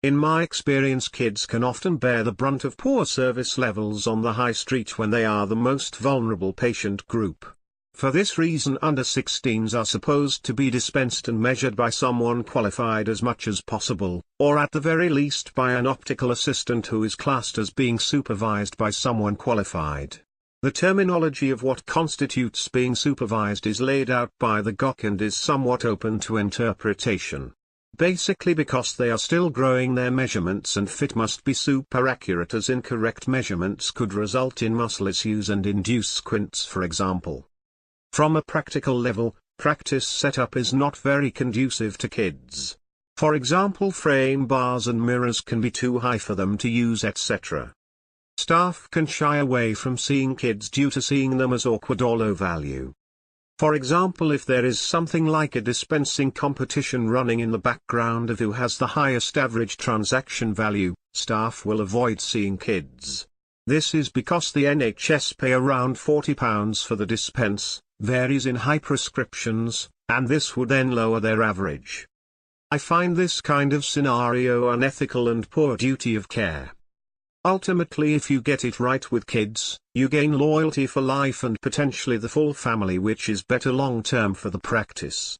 In my experience, kids can often bear the brunt of poor service levels on the high street when they are the most vulnerable patient group. For this reason, under 16s are supposed to be dispensed and measured by someone qualified as much as possible, or at the very least by an optical assistant who is classed as being supervised by someone qualified. The terminology of what constitutes being supervised is laid out by the GOC and is somewhat open to interpretation. Basically, because they are still growing, their measurements and fit must be super accurate, as incorrect measurements could result in muscle issues and induce squints, for example. From a practical level, practice setup is not very conducive to kids. For example, frame bars and mirrors can be too high for them to use, etc. Staff can shy away from seeing kids due to seeing them as awkward or low value. For example, if there is something like a dispensing competition running in the background of who has the highest average transaction value, staff will avoid seeing kids. This is because the NHS pay around £40 for the dispense, varies in high prescriptions, and this would then lower their average. I find this kind of scenario unethical and poor duty of care. Ultimately, if you get it right with kids, you gain loyalty for life and potentially the full family, which is better long term for the practice.